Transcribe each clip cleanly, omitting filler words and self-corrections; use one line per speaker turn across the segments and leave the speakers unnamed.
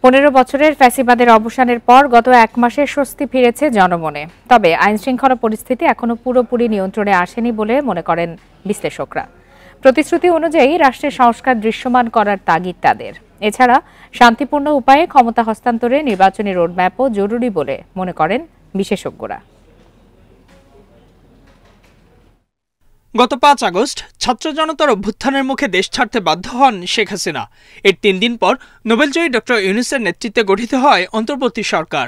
15 বছরের ফ্যাসিবাদের অবসানের পর গত এক মাসে স্বস্তি ফিরেছে জনমনে। তবে আইনশৃঙ্খলা পরিস্থিতি এখনো পুরোপুরি নিয়ন্ত্রণে আসেনি বলে মনে করেন বিশ্লেষকরা। প্রতিশ্রুতি অনুযায়ী রাষ্ট্রের সংস্কার দৃশ্যমান করার তাগিদ তাদের। এছাড়া শান্তিপূর্ণ উপায়ে ক্ষমতা হস্তান্তরে নির্বাচনী রোডম্যাপও জরুরি বলে মনে করেন বিশেষজ্ঞরা।
গত 5 আগস্ট ছাত্র জনতার অভ্যুত্থানের মুখে দেশ ছাড়তে বাধ্য হন শেখ হাসিনা। এর 3 দিন পর নোবেলজয়ী ডক্টর ইউনূসের নেতৃত্বে গঠিত হয় অন্তর্বর্তী সরকার।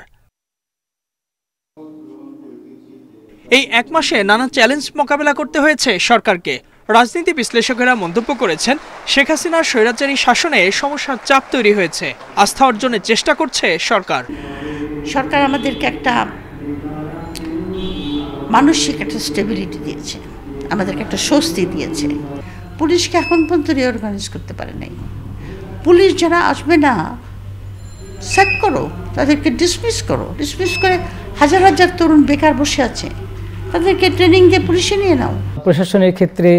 এই এক মাসে নানা চ্যালেঞ্জ মোকাবেলা করতে হয়েছে সরকারকে। রাজনীতি বিশ্লেষকেরা মন্তব্য করেছেন, শেখ হাসিনার স্বৈরাচারী শাসনে সমস্যার চাপ তৈরি হয়েছে। আস্থা অর্জনের চেষ্টা করছে সরকার।
সরকার আমাদেরকে একটা মানসিক একটা স্টেবিলিটি দিয়েছে, আমাদেরকে একটা স্বস্তি দিয়েছে। পুলিশকে এখন পর্যন্ত রিঅর্গানাইজ করতে পারে নাই। পুলিশ যারা আসবে না, স্যাক করো, তাদেরকে ডিসমিস করো। ডিসমিস করে হাজার হাজার তরুণ বেকার বসে আছে, তাদেরকে ট্রেনিং দিয়ে পুলিশে নিয়ে নাও।
প্রশাসনের ক্ষেত্রে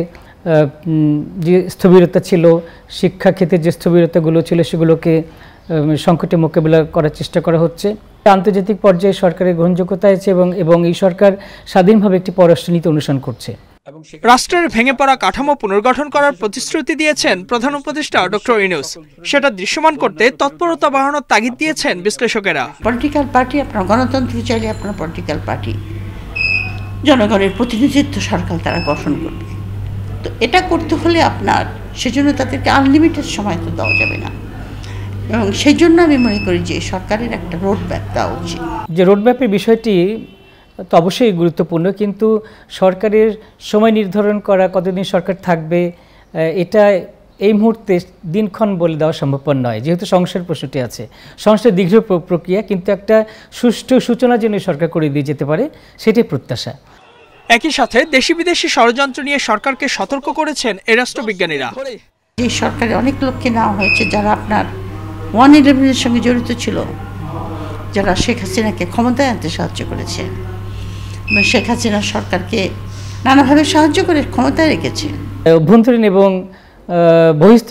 যে স্থবিরতা ছিল, শিক্ষা ক্ষেত্রে যে স্থবিরতাগুলো ছিল, সেগুলোকে সংকটে মোকাবিলা করার চেষ্টা করা হচ্ছে। আন্তর্জাতিক পর্যায়ে সরকারের গ্রহণযোগ্যতা আছে এবং এই সরকার স্বাধীনভাবে একটি পররাষ্ট্রনীতি অনুসরণ করছে।
রাষ্ট্রের ভেঙে পড়া কাঠামো পুনর্গঠন করার প্রতিশ্রুতি দিয়েছেন প্রধান উপদেষ্টা ডক্টর ইউনূস। সেটা দৃশ্যমান করতে তৎপরতা বাড়ানোর তাগিদ দিয়েছেন বিশ্লেষকেরা।
পলিটিক্যাল পার্টি, আপনার গণতন্ত্র চাইলে আপনার পলিটিক্যাল পার্টি জনগণের প্রতিনিধিত্ব সরকার তারা গঠন করবে। তো এটা করতে হলে আপনার সেজন্য তাদেরকে আনলিমিটেড সময় তো দেওয়া যাবে না, এবং সেই জন্য আমি মনে করি যে সরকারের একটা রোডম্যাপ দেওয়া উচিত।
যে রোডম্যাপের বিষয়টি তো অবশ্যই গুরুত্বপূর্ণ, কিন্তু সরকারের সময় নির্ধারণ করা, কতদিন সরকার থাকবে, এটা এই মুহূর্তে দিনক্ষণ বলে দেওয়া সম্ভবপর নয়। যেহেতু সংস্কার প্রশ্নটি আছে, সংস্কার দীর্ঘ প্রক্রিয়া, কিন্তু একটা সুষ্ঠু সূচনা যেন সরকার করে দিয়ে যেতে পারে, সেটাই প্রত্যাশা।
একই সাথে দেশি বিদেশি ষড়যন্ত্র নিয়ে সরকারকে সতর্ক করেছেন এই রাষ্ট্রবিজ্ঞানীরা।
এই সরকারে অনেক লোককে নেওয়া হয়েছে যারা আপনার 111-এর সঙ্গে জড়িত ছিল, যারা শেখ হাসিনাকে ক্ষমতায় আনতে সাহায্য করেছে এবং শেখ হাসিনা সরকারকে নানাভাবে সাহায্য করে ক্ষমতায় রেখেছে।
অভ্যন্তরীণ এবং বহিস্থ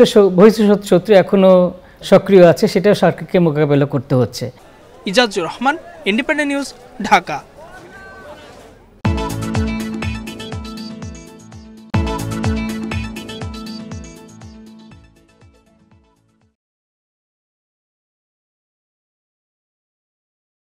শত্রু এখনো সক্রিয় আছে, সেটাও সরকারকে মোকাবেলা করতে হচ্ছে।
Ijazur Rahman, independent news, Dhaka.